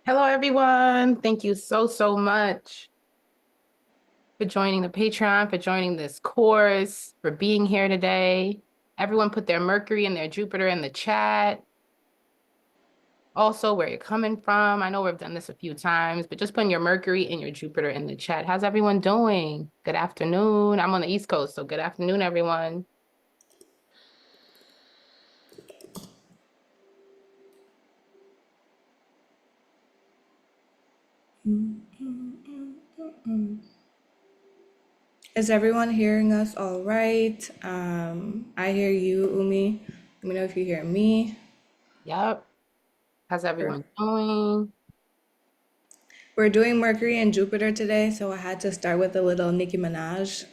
Hello, everyone. Thank you so much for joining the Patreon, for joining this course, for being here today. Everyone put their Mercury and their Jupiter in the chat. Also, where you're coming from. I know we've done this a few times, but just putting your Mercury and your Jupiter in the chat. How's everyone doing? Good afternoon. I'm on the East Coast, so good afternoon, everyone. Is everyone hearing us all right? I hear you, Umi. Let me know if you hear me. Yep. How's everyone doing? We're doing Mercury and Jupiter today, so I had to start with a little Nicki Minaj.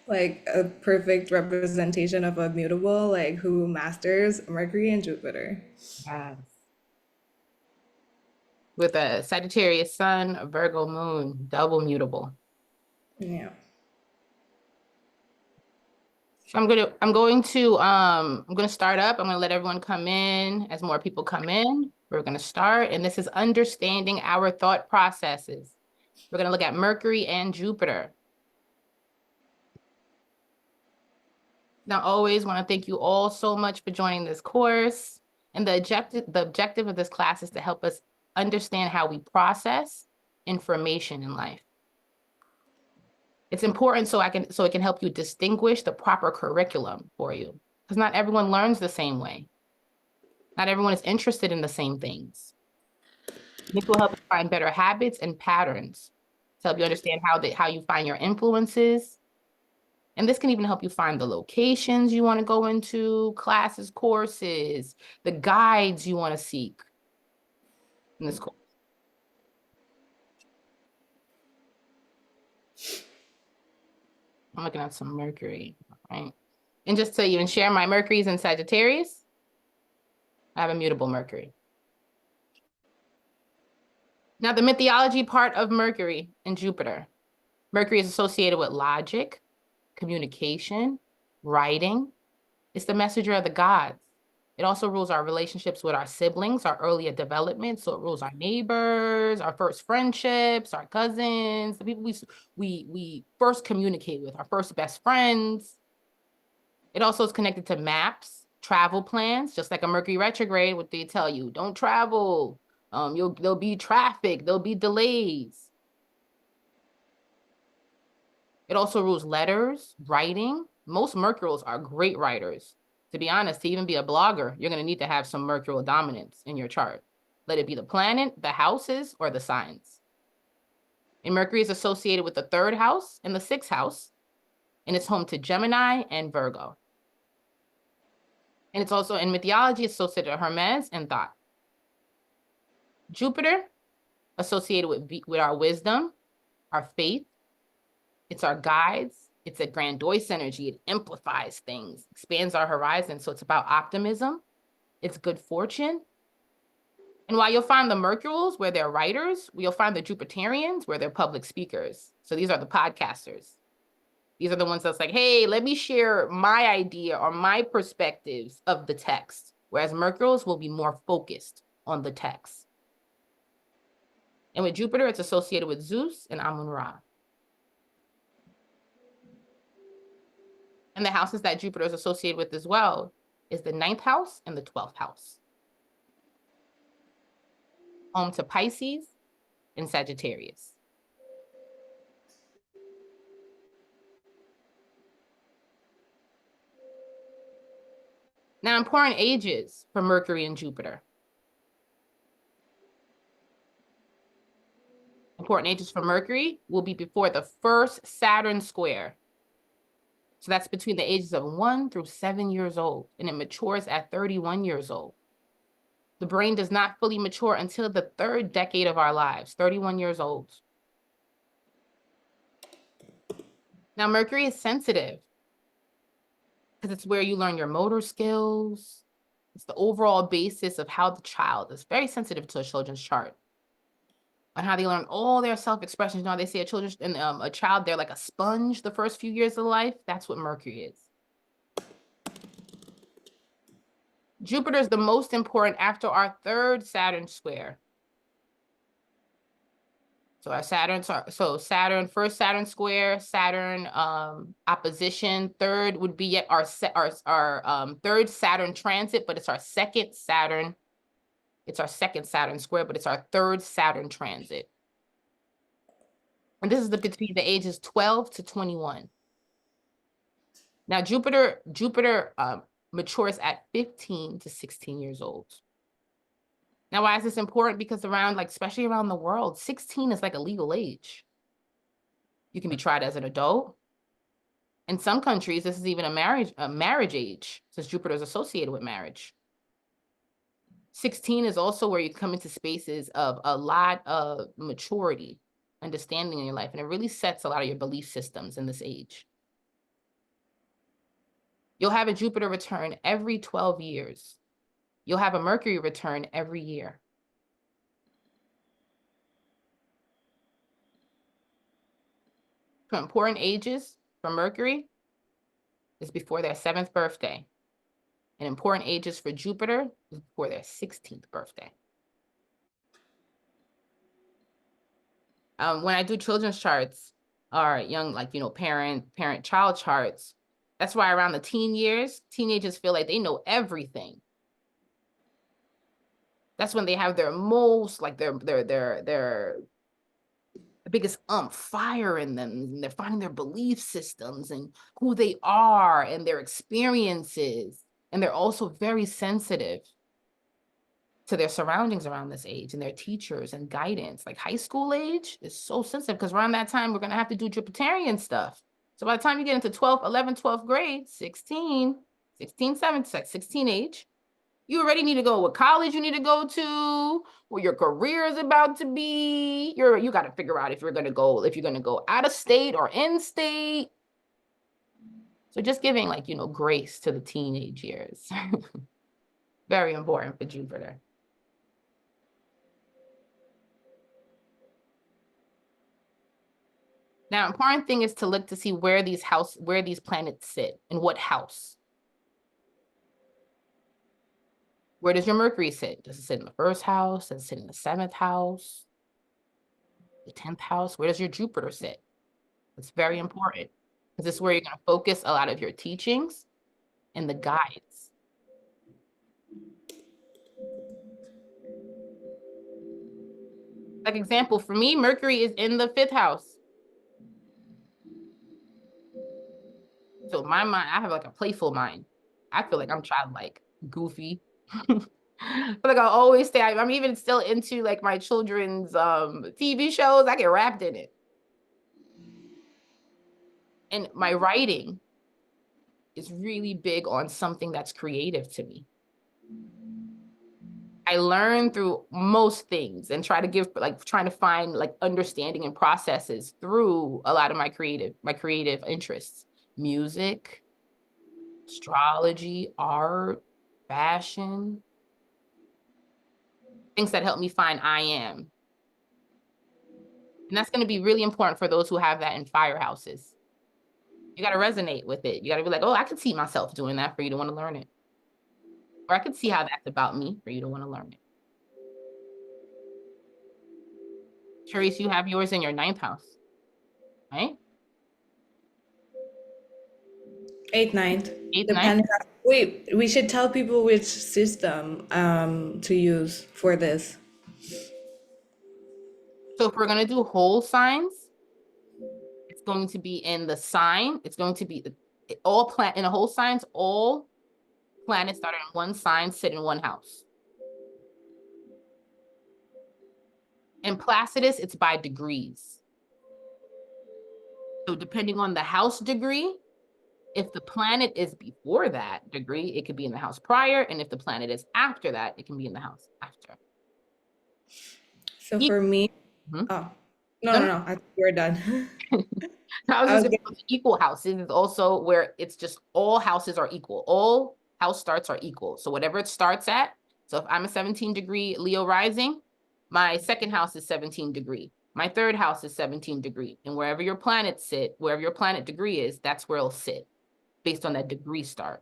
Like a perfect representation of a mutable, like who masters Mercury and Jupiter. Yes. With a Sagittarius sun, a Virgo moon, double mutable. Yeah. So I'm gonna start up. I'm gonna let everyone come in. As more people come in, we're gonna start. And this is understanding our thought processes. We're gonna look at Mercury and Jupiter. Now, always want to thank you all so much for joining this course. And the objective of this class is to help us understand how we process information in life. It's important so it can help you distinguish the proper curriculum for you, because not everyone learns the same way. Not everyone is interested in the same things. This will help you find better habits and patterns to help you understand how you find your influences. And this can even help you find the locations you want to go into, classes, courses, the guides you want to seek in this course. I'm looking at some Mercury, right? And just to even share, my Mercury's in Sagittarius. I have a mutable Mercury. Now, the mythology part of Mercury and Jupiter. Mercury is associated with logic, communication, writing. It's the messenger of the gods. It also rules our relationships with our siblings, our earlier development. So it rules our neighbors, our first friendships, our cousins, the people we first communicate with, our first best friends. It also is connected to maps, travel plans, just like a Mercury retrograde, what they tell you, don't travel. There'll be traffic, there'll be delays. It also rules letters, writing. Most Mercurials are great writers. To be honest, to even be a blogger, you're going to need to have some Mercurial dominance in your chart. Let it be the planet, the houses, or the signs. And Mercury is associated with the third house and the sixth house, and it's home to Gemini and Virgo. And it's also in mythology associated with Hermes and Thoth. Jupiter, associated with our wisdom, our faith. It's our guides. It's a grandiose energy. It amplifies things, expands our horizon. So it's about optimism. It's good fortune. And while you'll find the Mercurials where they're writers, you'll find the Jupiterians where they're public speakers. So these are the podcasters. These are the ones that's like, hey, let me share my idea or my perspectives of the text. Whereas Mercurials will be more focused on the text. And with Jupiter, it's associated with Zeus and Amun-Ra. And the houses that Jupiter is associated with as well is the ninth house and the 12th house. Home to Pisces and Sagittarius. Now, important ages for Mercury and Jupiter. Important ages for Mercury will be before the first Saturn square. So that's between the ages of 1 through 7 years old, and it matures at 31 years old. The brain does not fully mature until the third decade of our lives, 31 years old. Now, Mercury is sensitive because it's where you learn your motor skills. It's the overall basis of how the child is very sensitive to a children's chart on how they learn all their self-expressions. You know, they say a child, they're like a sponge the first few years of life. That's what Mercury is. Jupiter is the most important after our third Saturn square. So our Saturns are, so Saturn, first Saturn square, Saturn opposition, third would be our third Saturn transit, but it's our second Saturn. It's our second Saturn square, but it's our third Saturn transit. And this is between the ages 12 to 21. Now Jupiter matures at 15 to 16 years old. Now, why is this important? Because around, like, especially around the world, 16 is like a legal age. You can be tried as an adult. In some countries, this is even a marriage age, since Jupiter is associated with marriage. 16 is also where you come into spaces of a lot of maturity, understanding in your life, and it really sets a lot of your belief systems in this age. You'll have a Jupiter return every 12 years. You'll have a Mercury return every year. For important ages for Mercury is before their 7th birthday. And important ages for Jupiter is before their 16th birthday. When I do children's charts or young, like, parent-child charts, that's why around the teen years, teenagers feel like they know everything. That's when they have their most, like, their biggest fire in them. And they're finding their belief systems and who they are and their experiences. And they're also very sensitive to their surroundings around this age and their teachers and guidance. Like high school age is so sensitive because around that time, we're going to have to do Jupiterian stuff. So by the time you get into 12th, 11th, 12th grade, 16, 17, 16 age, you already need to go what college you need to go to, where your career is about to be. You got to figure out if you're going to go out of state or in state. So just giving, like, grace to the teenage years. Very important for Jupiter. Now, important thing is to look to see where these planets sit, in what house. Where does your Mercury sit? Does it sit in the 1st house? Does it sit in the 7th house? The 10th house? Where does your Jupiter sit? It's very important because this is where you're going to focus a lot of your teachings and the guides. Like example, for me, Mercury is in the 5th house. So my mind, I have like a playful mind. I feel like I'm childlike, goofy. I feel like I always stay. I'm even still into like my children's TV shows. I get wrapped in it. And my writing is really big on something that's creative to me. I learn through most things and trying to find like understanding and processes through a lot of my creative interests. Music, astrology, art, fashion, things that help me find I am. And that's going to be really important for those who have that in fire houses. You got to resonate with it. You got to be like, oh, I could see myself doing that for you to want to learn it. Or I could see how that's about me for you to want to learn it. Therese, you have yours in your 9th house, right? 8th, 9th. 8th, 9th. Depending on, wait, we should tell people which system to use for this. So if we're going to do whole signs, it's going to be in the sign. It's going to be in the whole signs, all planets that are in one sign sit in one house. In Placidus, it's by degrees. So depending on the house degree, if the planet is before that degree, it could be in the house prior. And if the planet is after that, it can be in the house after. So for me, Mhm. oh, no, I think we're done. Houses are equal houses is also where it's just all houses are equal. All house starts are equal. So whatever it starts at, so if I'm a 17-degree Leo rising, my 2nd house is 17-degree. My 3rd house is 17-degree. And wherever your planet degree is, that's where it'll sit based on that degree start.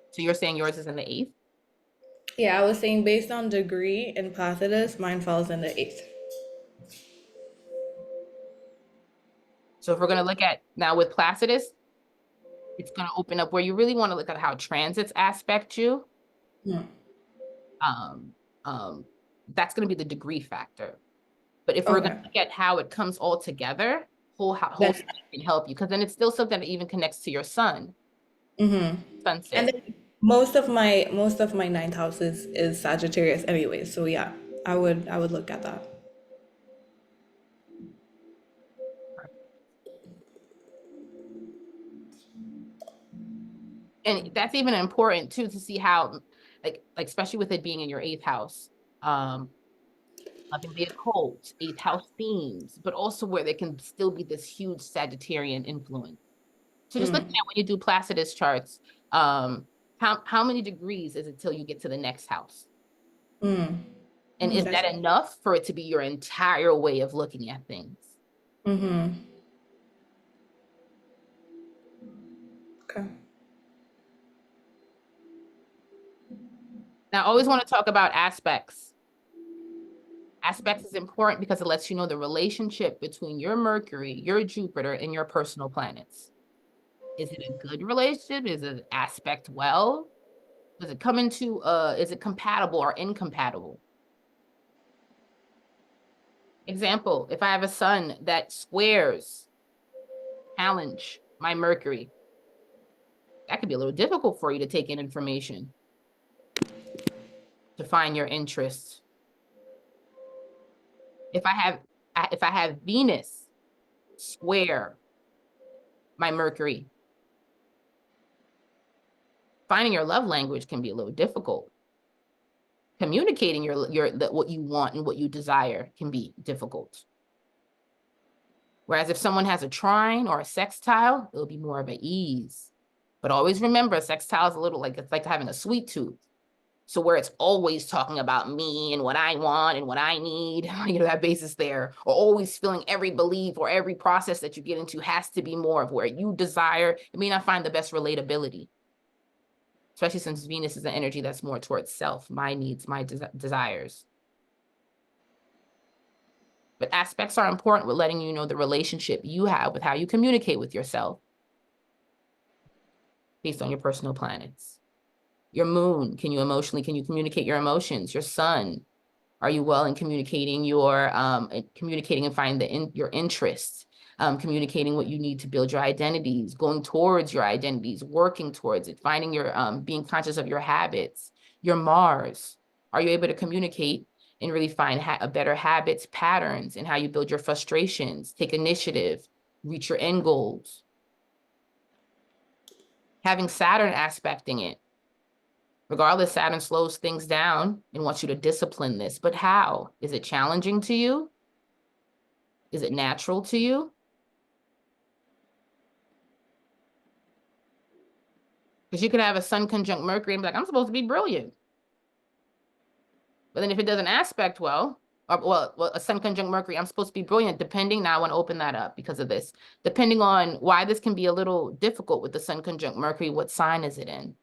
So you're saying yours is in the 8th? Yeah, I was saying based on degree in Placidus, mine falls in the 8th. So if we're going to look at now with Placidus, it's going to open up where you really want to look at how transits aspect you. Hmm. Um, um, that's going to be the degree factor. But if we're going Okay. to look at how it comes all together, whole Then, sign can help you because then it's still something that even connects to your sun, mm-hmm. And sunset. then most of my ninth house is Sagittarius anyway. So yeah, I would look at that. And that's even important too to see how, like especially with it being in your eighth house, loving the occult, eighth house themes, but also where there can still be this huge Sagittarian influence. So just looking at when you do Placidus charts, how many degrees is it till you get to the next house? And is That's that enough for it to be your entire way of looking at things? okay. Now, I always want to talk about aspects. Aspects is important because it lets you know the relationship between your Mercury, your Jupiter, and your personal planets. Is it a good relationship? Is it aspect well? Does it come into is it compatible or incompatible? Example, if I have a sun that squares, challenge my Mercury, that could be a little difficult for you to take in information, to find your interests. If I have if I have Venus square my Mercury, finding your love language can be a little difficult. Communicating what you want and what you desire can be difficult. Whereas if someone has a trine or a sextile, it'll be more of an ease. But always remember, a sextile is a little like, it's like having a sweet tooth. So where it's always talking about me and what I want and what I need, that basis there, or always feeling every belief or every process that you get into has to be more of where you desire. You may not find the best relatability, especially since Venus is an energy that's more towards self, my needs, my desires. But aspects are important with letting you know the relationship you have with how you communicate with yourself based on your personal planets. Your moon, can you communicate your emotions? Your sun, are you well in communicating communicating and finding your interests, communicating what you need to build your identities, going towards your identities, working towards it, finding your, being conscious of your habits, your Mars. Are you able to communicate and really find better habits, patterns, and how you build your frustrations, take initiative, reach your end goals? Having Saturn aspecting it. Regardless, Saturn slows things down and wants you to discipline this. But how? Is it challenging to you? Is it natural to you? Because you could have a sun conjunct Mercury and be like, I'm supposed to be brilliant. But then if it doesn't aspect well, or well, a sun conjunct Mercury, I'm supposed to be brilliant, depending, now I want to open that up because of this. Depending on why this can be a little difficult with the sun conjunct Mercury, what sign is it in?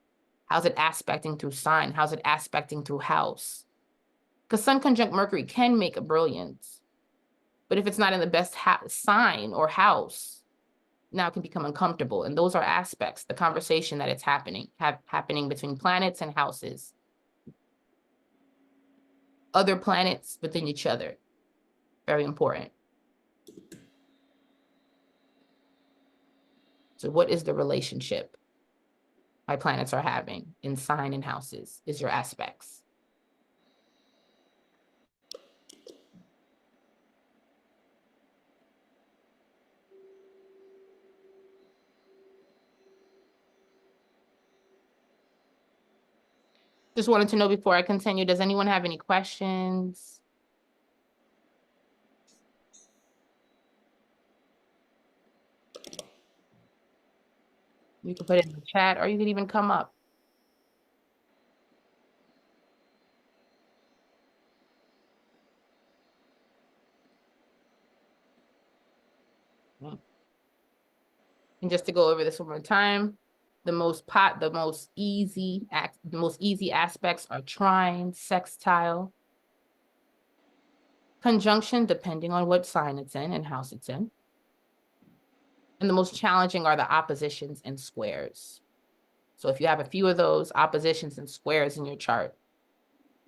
How's it aspecting through sign? How's it aspecting through house? Because sun conjunct Mercury can make a brilliance. But if it's not in the best sign or house, now it can become uncomfortable. And those are aspects, the conversation that it's happening between planets and houses. Other planets within each other. Very important. So what is the relationship my planets are having in sign and houses is your aspects. Just wanted to know before I continue, does anyone have any questions? You can put it in the chat or you can even come up. And just to go over this one more time, the most easy aspects are trine, sextile, conjunction, depending on what sign it's in and house it's in. And the most challenging are the oppositions and squares. So if you have a few of those oppositions and squares in your chart,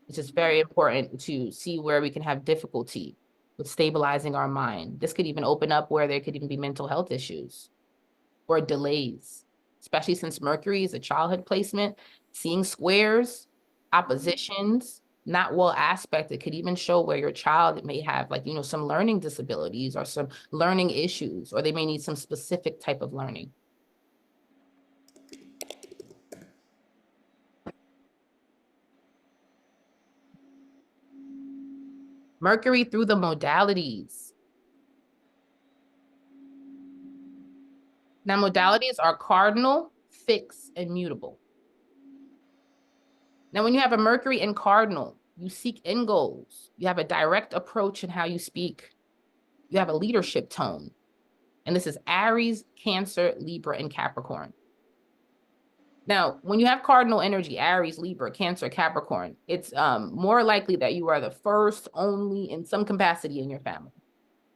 it's just very important to see where we can have difficulty with stabilizing our mind. This could even open up where there could even be mental health issues or delays, especially since Mercury is a childhood placement. Seeing squares, oppositions, not well aspected could even show where your child may have, like, some learning disabilities or some learning issues, or they may need some specific type of learning. Mercury through the modalities. Now, modalities are cardinal, fixed, and mutable. Now, when you have a Mercury in cardinal, you seek end goals. You have a direct approach in how you speak. You have a leadership tone. And this is Aries, Cancer, Libra, and Capricorn. Now, when you have cardinal energy, Aries, Libra, Cancer, Capricorn, it's more likely that you are the first, only, in some capacity in your family.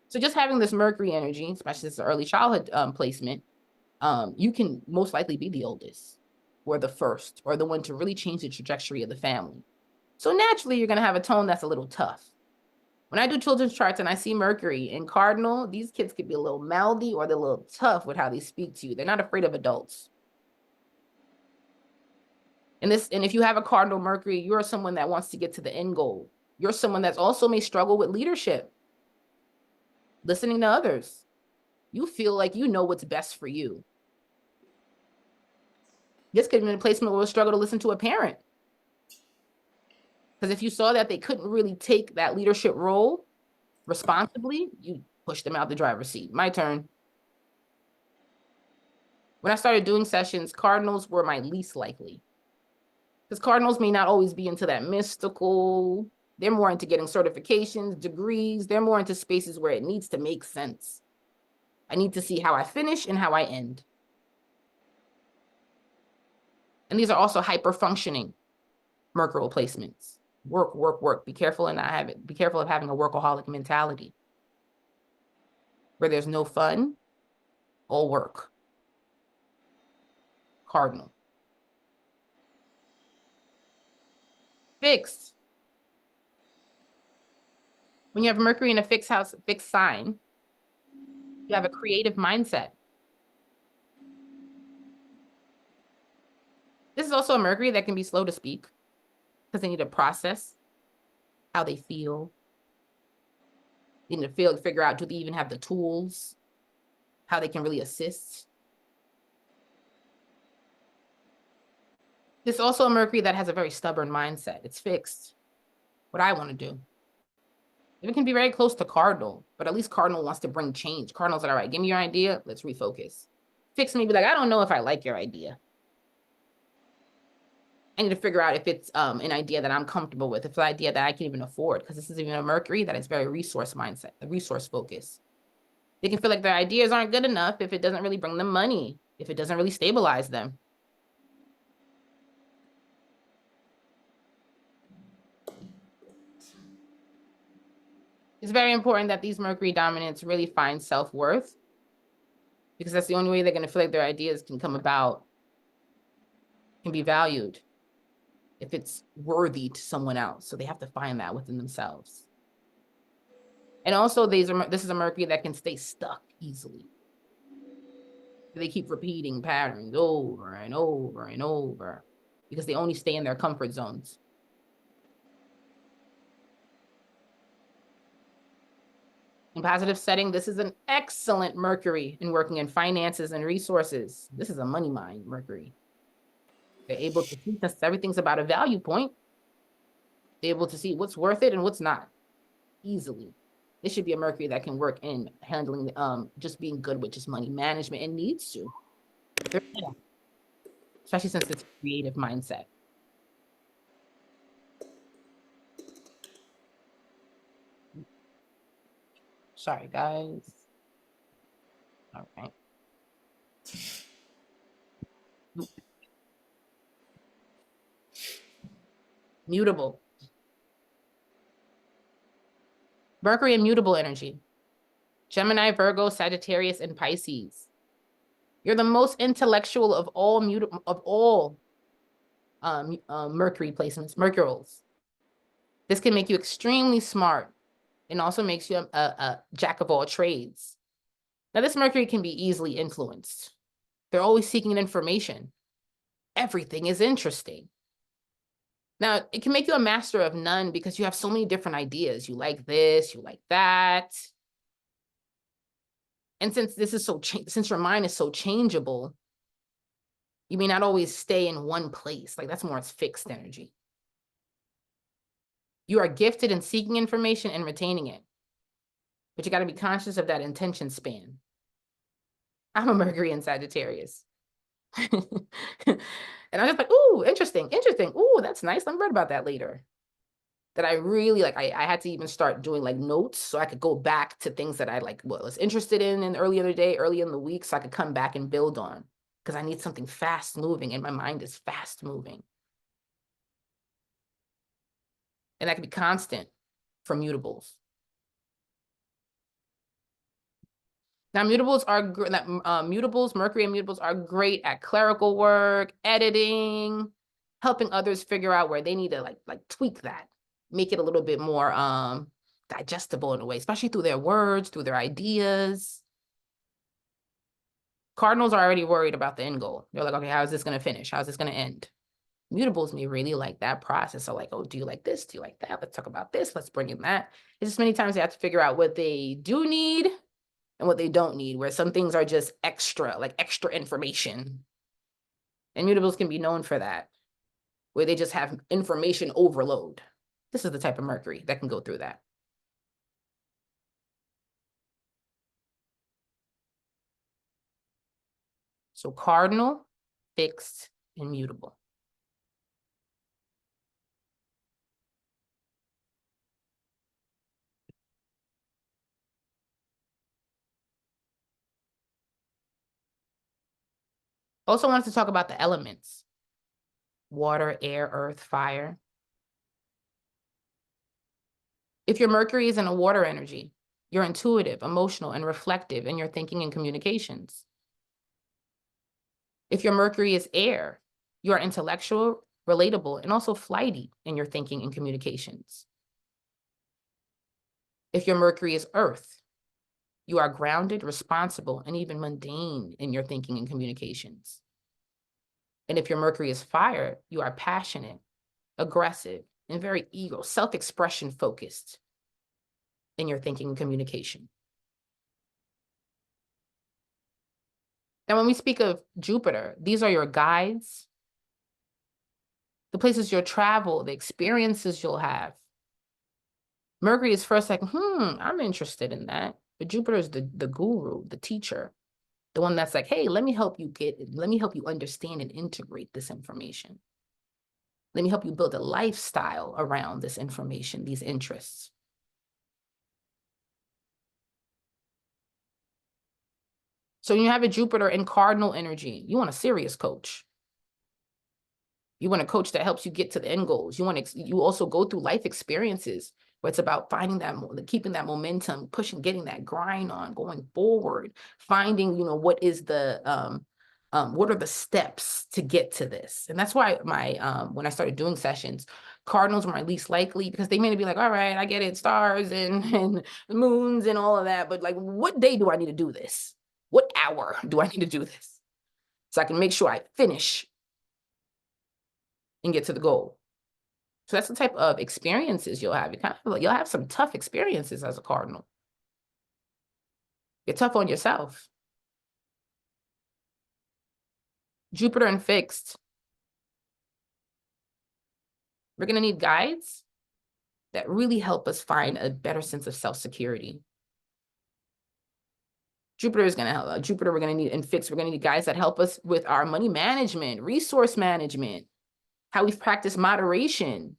So just having this Mercury energy, especially this early childhood placement, you can most likely be the oldest or the first or the one to really change the trajectory of the family. So naturally, you're going to have a tone that's a little tough. When I do children's charts and I see Mercury in cardinal, these kids could be a little mouthy or they're a little tough with how they speak to you. They're not afraid of adults. And if you have a cardinal Mercury, you're someone that wants to get to the end goal. You're someone that's also may struggle with leadership, listening to others. You feel like you know what's best for you. This could have been a placement where we struggle to listen to a parent. Because if you saw that they couldn't really take that leadership role responsibly, you push them out the driver's seat. My turn. When I started doing sessions, cardinals were my least likely. Because cardinals may not always be into that mystical. They're more into getting certifications, degrees. They're more into spaces where it needs to make sense. I need to see how I finish and how I end. And these are also hyper-functioning Mercurial placements. Work, work, work. Be careful and not have it. Be careful of having a workaholic mentality where there's no fun, all work. Cardinal. Fixed. When you have Mercury in a fixed house, fixed sign, you have a creative mindset. This is also a Mercury that can be slow to speak because they need to process how they feel. They need to figure out, do they even have the tools, how they can really assist. This is also a Mercury that has a very stubborn mindset. It's fixed. What I want to do. It can be very close to Cardinal, but at least Cardinal wants to bring change. Cardinal's like, all right, give me your idea. Let's refocus. Fix me, be like, I don't know if I like your idea. I need to figure out if it's an idea that I'm comfortable with, if it's an idea that I can even afford, because this is even a Mercury that is very resource mindset, the resource focus. They can feel like their ideas aren't good enough if it doesn't really bring them money, if it doesn't really stabilize them. It's very important that these Mercury dominants really find self-worth, because that's the only way they're going to feel like their ideas can come about, can be valued, if it's worthy to someone else. So they have to find that within themselves. And also, this is a Mercury that can stay stuck easily. They keep repeating patterns over and over and over because they only stay in their comfort zones. In positive setting, this is an excellent Mercury in working in finances and resources. This is a money mind Mercury. They're able to see that everything's about a value point. They're able to see what's worth it and what's not easily. This should be a Mercury that can work in handling, just being good with just money management and needs to. Especially since it's a creative mindset. Sorry, guys. All right. Mutable. Mercury and mutable energy. Gemini, Virgo, Sagittarius, and Pisces. You're the most intellectual of all Mercury placements, Mercurials. This can make you extremely smart and also makes you a jack of all trades. Now, this Mercury can be easily influenced. They're always seeking information. Everything is interesting. Now, it can make you a master of none because you have so many different ideas. You like this, you like that. And since since your mind is so changeable, you may not always stay in one place. Like that's more fixed energy. You are gifted in seeking information and retaining it, but you got to be conscious of that intention span. I'm a Mercury in Sagittarius. And I'm just like, ooh, interesting, interesting. Ooh, that's nice. I'm read about that later. That I really like, I had to even start doing like notes so I could go back to things that I like was interested in early in the day, early in the week, so I could come back and build on. Because I need something fast moving and my mind is fast moving. And that can be constant for mutables. Now, mutables, Mercury and mutables are great at clerical work, editing, helping others figure out where they need to like tweak that, make it a little bit more digestible in a way, especially through their words, through their ideas. Cardinals are already worried about the end goal. They're like, okay, how is this going to finish? How's this going to end? Mutables may really like that process. So like, oh, do you like this? Do you like that? Let's talk about this. Let's bring in that. It's just many times they have to figure out what they do need and what they don't need, where some things are just extra, like extra information. And mutables can be known for that, where they just have information overload. This is the type of Mercury that can go through that. So cardinal, fixed, and mutable. Also wanted to talk about the elements: water, air, earth, fire. If your Mercury is in a water energy, you're intuitive, emotional, and reflective in your thinking and communications. If your Mercury is air, you are intellectual, relatable, and also flighty in your thinking and communications. If your Mercury is earth, you are grounded, responsible, and even mundane in your thinking and communications. And if your Mercury is fire, you are passionate, aggressive, and very self-expression focused in your thinking and communication. Now, when we speak of Jupiter, these are your guides, the places you'll travel, the experiences you'll have. Mercury is first like, I'm interested in that. But Jupiter is the guru, the teacher, the one that's like, hey, let me help you understand and integrate this information. Let me help you build a lifestyle around this information, these interests. So when you have a Jupiter in cardinal energy, you want a serious coach. You want a coach that helps you get to the end goals. You also go through life experiences where it's about finding that, keeping that momentum, pushing, getting that grind on, going forward, finding, what is what are the steps to get to this? And that's why when I started doing sessions, cardinals were my least likely because they may be like, all right, I get it, stars and moons and all of that, but like, what day do I need to do this? What hour do I need to do this? So I can make sure I finish and get to the goal. So that's the type of experiences you'll have. You'll have some tough experiences as a cardinal. You're tough on yourself. Jupiter and fixed. We're going to need guides that really help us find a better sense of self-security. Jupiter is going to help. Jupiter, we're going to need, and fixed, we're going to need guides that help us with our money management, resource management, how we practice moderation,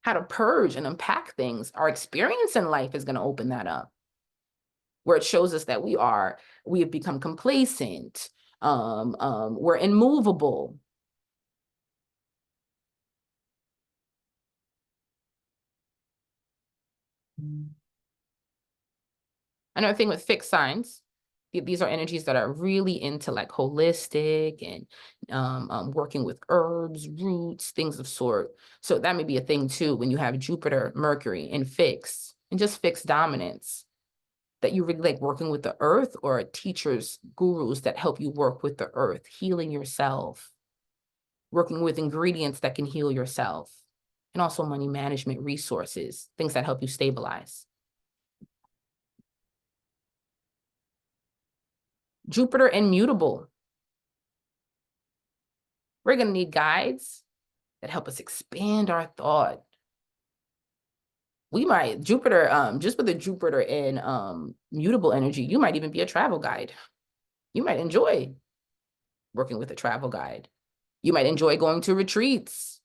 how to purge and unpack things. Our experience in life is going to open that up, where it shows us that we have become complacent, we're immovable. Another thing with fixed signs, these are energies that are really into like holistic and working with herbs, roots, things of sort. So that may be a thing too when you have Jupiter, Mercury, and fixed, and just fixed dominance, that you really like working with the earth, or teachers, gurus that help you work with the earth, healing yourself, working with ingredients that can heal yourself, and also money management resources, things that help you stabilize. Jupiter immutable. We're going to need guides that help us expand our thought. We might, Jupiter, just with the Jupiter in mutable energy, you might even be a travel guide. You might enjoy working with a travel guide. You might enjoy going to retreats,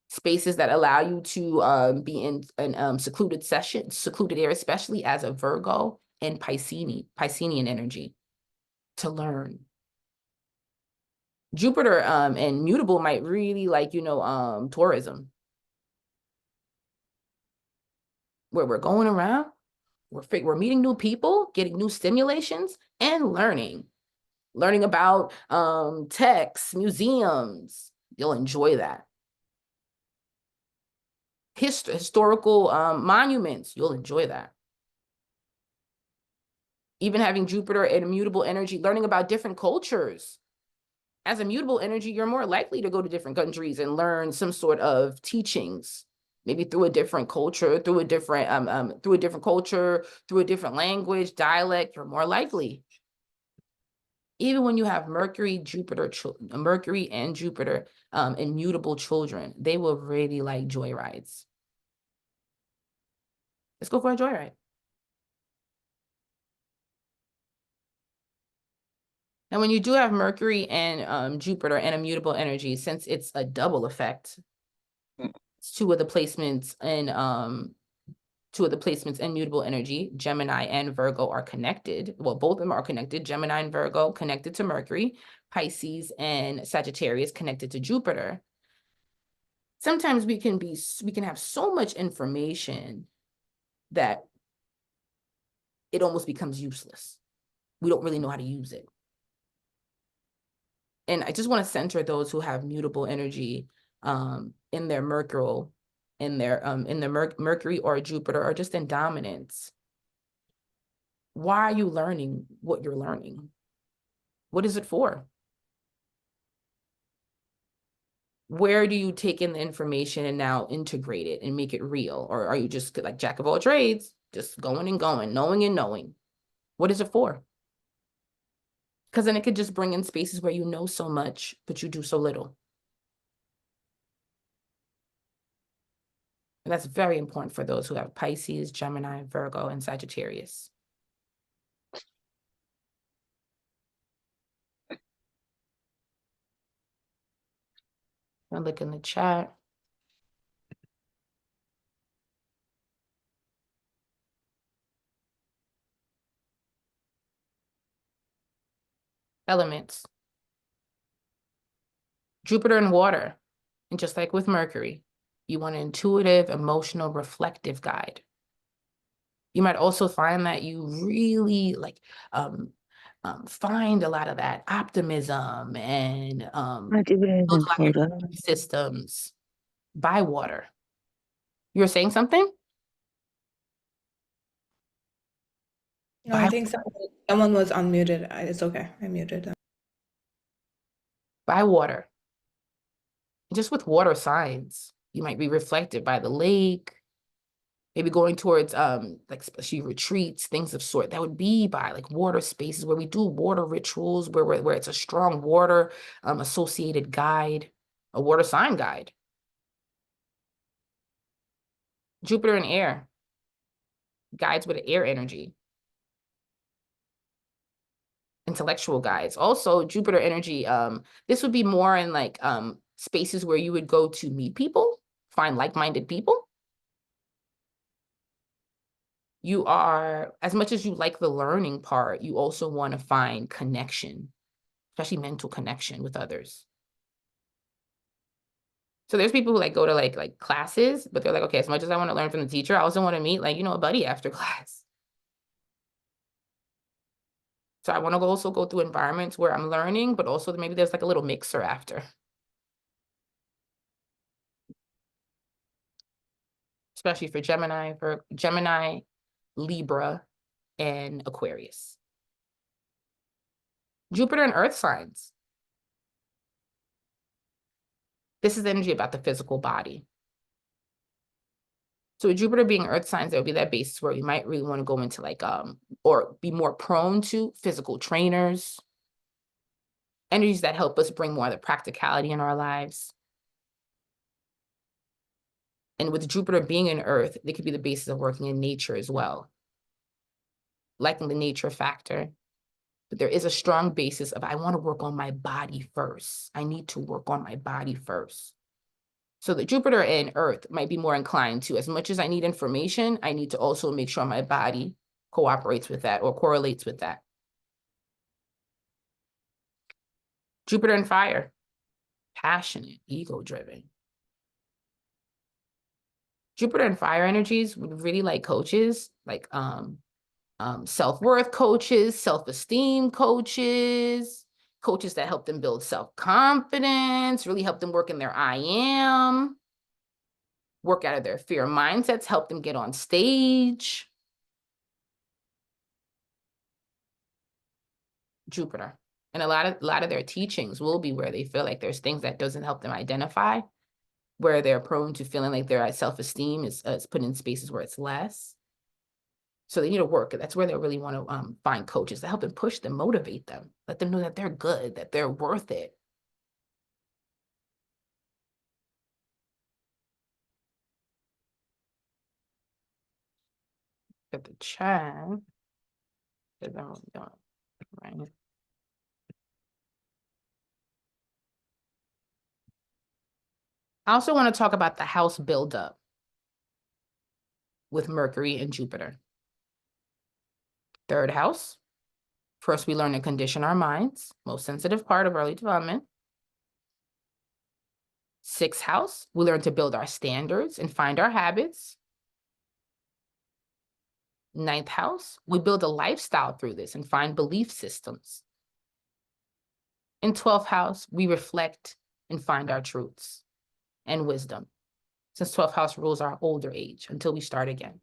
spaces that allow you to be in an secluded area, especially as a Virgo and Piscean energy, to learn. Jupiter and mutable might really like, tourism, where we're going around, we're meeting new people, getting new stimulations, and learning about texts, museums. You'll enjoy that. Historical monuments, you'll enjoy that. Even having Jupiter and immutable energy, learning about different cultures. As a mutable energy, you're more likely to go to different countries and learn some sort of teachings, maybe through a different culture, through a different language, dialect. You're more likely. Even when you have Mercury and Jupiter immutable children, they will really like joyrides. Let's go for a joyride. And when you do have Mercury and Jupiter and immutable energy, since it's a double effect, two of the placements in mutable energy, Gemini and Virgo, are connected. Well, both of them are connected. Gemini and Virgo connected to Mercury, Pisces and Sagittarius connected to Jupiter. Sometimes we can have so much information that it almost becomes useless. We don't really know how to use it. And I just want to center those who have mutable energy in their Mercury, Mercury or Jupiter, or just in dominance. Why are you learning what you're learning? What is it for? Where do you take in the information and now integrate it and make it real? Or are you just like jack of all trades, just going and going, knowing and knowing? What is it for? Because then it could just bring in spaces where you know so much, but you do so little. And that's very important for those who have Pisces, Gemini, Virgo, and Sagittarius. I'll look in the chat. Elements. Jupiter and water. And just like with Mercury, you want an intuitive, emotional, reflective guide. You might also find that you really find a lot of that optimism and build a lot of your systems by water. You were saying something? No, I think someone was unmuted. It's okay. I muted them. By water. Just with water signs, you might be reflected by the lake, maybe going towards like especially retreats, things of sort. That would be by like water spaces where we do water rituals, where it's a strong water associated guide, a water sign guide. Jupiter and air, guides with air energy. Intellectual guides. Also, Jupiter energy, this would be more in like spaces where you would go to meet people, find like-minded people. You are, as much as you like the learning part, you also want to find connection, especially mental connection with others. So there's people who like go to like classes, but they're like, okay, as much as I want to learn from the teacher, I also want to meet like, a buddy after class. So I want to also go through environments where I'm learning, but also maybe there's like a little mixer after. Especially for Gemini, Libra, and Aquarius. Jupiter and Earth signs. This is energy about the physical body. So with Jupiter being Earth signs, there will be that basis where we might really want to go into like, or be more prone to physical trainers, energies that help us bring more of the practicality in our lives. And with Jupiter being in Earth, they could be the basis of working in nature as well, liking the nature factor. But there is a strong basis of, I want to work on my body first. I need to work on my body first. So the Jupiter and Earth might be more inclined to, as much as I need information, I need to also make sure my body cooperates with that or correlates with that. Jupiter and fire, passionate, ego-driven. Jupiter and fire energies would really like coaches, like self-worth coaches, self-esteem coaches, coaches that help them build self-confidence, really help them work in their I am, work out of their fear mindsets, help them get on stage. Jupiter. And a lot of their teachings will be where they feel like there's things that doesn't help them identify, where they're prone to feeling like their self-esteem is put in spaces where it's less. So they need to work. That's where they really want to find coaches to help them push them, motivate them, let them know that they're good, that they're worth it. At the chat. Right. I also want to talk about the house buildup with Mercury and Jupiter. Third house. First, we learn to condition our minds, most sensitive part of early development. Sixth house, we learn to build our standards and find our habits. Ninth house, we build a lifestyle through this and find belief systems. In 12th house, we reflect and find our truths and wisdom, since 12th house rules our older age until we start again.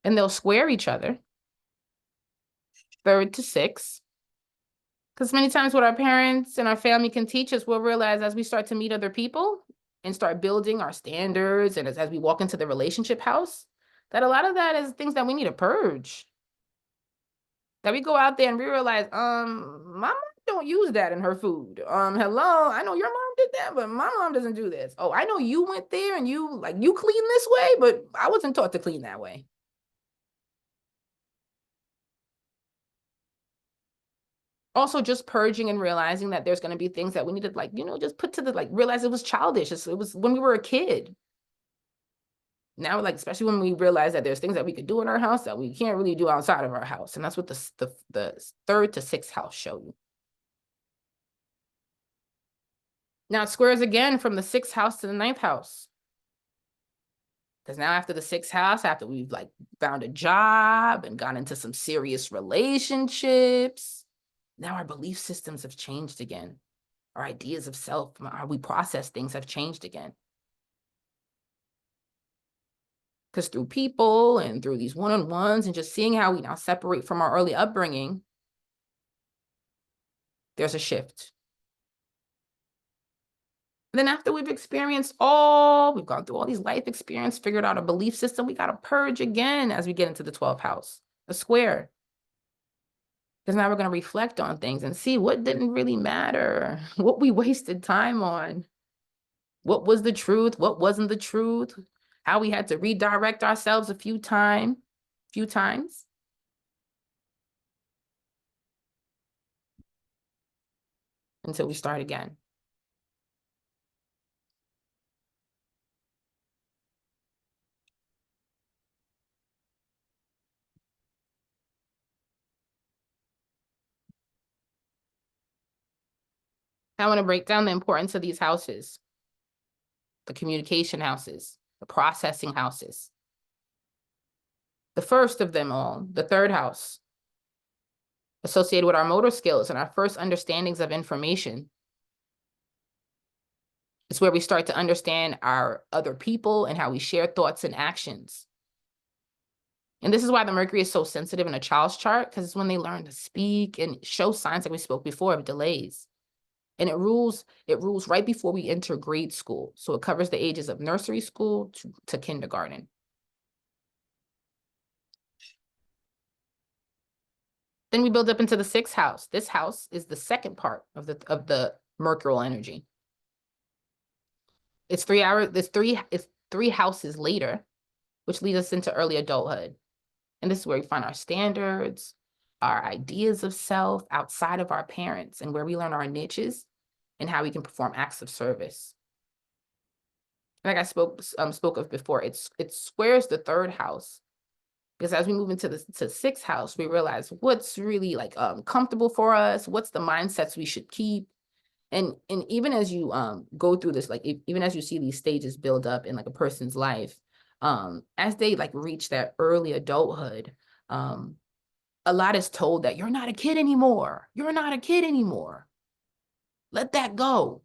And they'll square each other, third to sixth. Because many times what our parents and our family can teach us, we'll realize as we start to meet other people and start building our standards, and as we walk into the relationship house, that a lot of that is things that we need to purge. That we go out there and we realize, my mom don't use that in her food. Hello, I know your mom did that, but my mom doesn't do this. Oh, I know you went there and you clean this way, but I wasn't taught to clean that way. Also just purging and realizing that there's going to be things that we need to just put to the, realize it was childish. It was when we were a kid. Now, especially when we realize that there's things that we could do in our house that we can't really do outside of our house. And that's what the third to sixth house show you. Now it squares again from the sixth house to the ninth house. Because now after the sixth house, after we've found a job and gone into some serious relationships, now our belief systems have changed again. Our ideas of self, how we process things have changed again. Because through people and through these one-on-ones and just seeing how we now separate from our early upbringing, there's a shift. And then after we've we've gone through all these life experience, figured out a belief system, we got to purge again as we get into the 12th house, a square. Because now we're going to reflect on things and see what didn't really matter, what we wasted time on, what was the truth, what wasn't the truth, how we had to redirect ourselves a few times until we start again. I want to break down the importance of these houses, the communication houses, the processing houses. The first of them all, the third house, associated with our motor skills and our first understandings of information. It's where we start to understand our other people and how we share thoughts and actions. And this is why the Mercury is so sensitive in a child's chart, because it's when they learn to speak and show signs, like we spoke before, of delays. And it rules right before we enter grade school. So it covers the ages of nursery school to kindergarten. Then we build up into the sixth house. This house is the second part of the Mercurial energy. It's 3 hours, it's three houses later, which leads us into early adulthood. And this is where we find our standards, our ideas of self outside of our parents, and where we learn our niches and how we can perform acts of service. Like I spoke of before, it squares the third house, because as we move into the sixth house, we realize what's really like comfortable for us, what's the mindsets we should keep. And even as you go through this, like even as you see these stages build up in like a person's life, as they like reach that early adulthood, a lot is told that you're not a kid anymore. You're not a kid anymore. Let that go.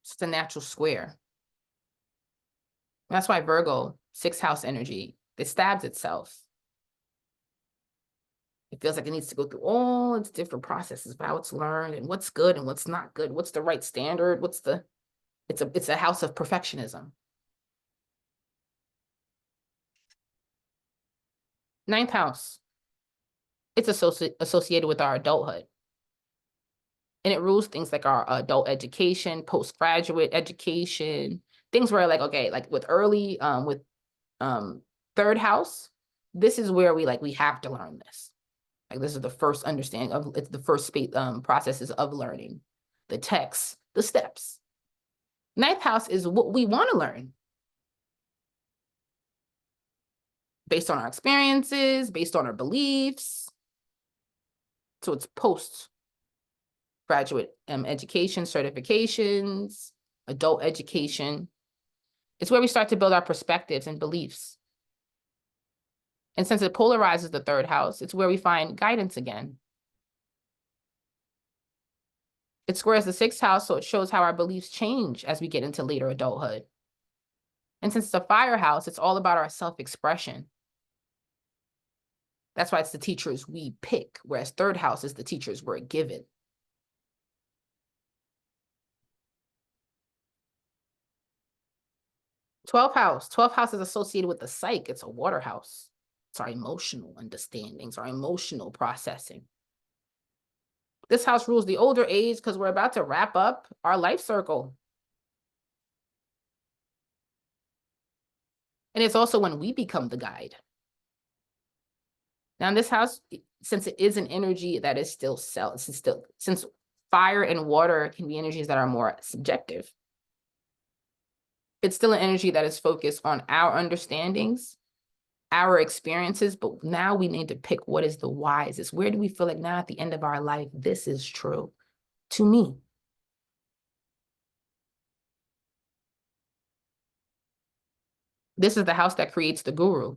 It's a natural square. That's why Virgo, sixth house energy, it stabs itself. It feels like it needs to go through all its different processes of how it's learned and what's good and what's not good. What's the right standard? It's a house of perfectionism. Ninth house, it's associated with our adulthood. And it rules things like our adult education, postgraduate education, things where like, okay, like with early, with third house, this is where we have to learn this. Like this is the first understanding of, it's the first processes of learning, the texts, the steps. Ninth house is what we want to learn based on our experiences, based on our beliefs. So it's postgraduate education, certifications, adult education. It's where we start to build our perspectives and beliefs. And since it polarizes the third house, it's where we find guidance again. It squares the sixth house, so it shows how our beliefs change as we get into later adulthood. And since it's a fire house, it's all about our self-expression. That's why it's the teachers we pick, whereas third house is the teachers we're given. Twelfth house is associated with the psyche. It's a water house. It's our emotional understandings, our emotional processing. This house rules the older age because we're about to wrap up our life circle. And it's also when we become the guide. Now in this house, since it is an energy that is still since fire and water can be energies that are more subjective, it's still an energy that is focused on our understandings, our experiences, but now we need to pick what is the wisest. Where do we feel like now at the end of our life, this is true to me? This is the house that creates the guru.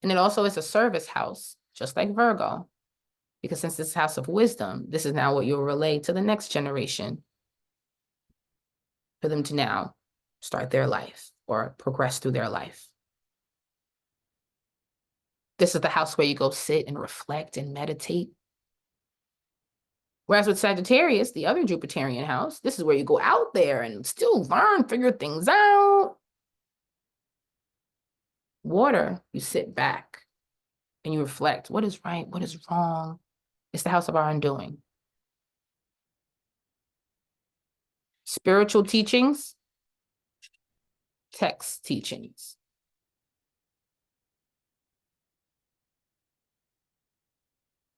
And it also is a service house, just like Virgo, because since this house of wisdom, this is now what you'll relay to the next generation for them to now start their life or progress through their life. This is the house where you go sit and reflect and meditate. Whereas with Sagittarius, the other Jupiterian house, this is where you go out there and still learn, figure things out. Water, you sit back and you reflect. What is right? What is wrong? It's the house of our undoing. Spiritual teachings, text teachings.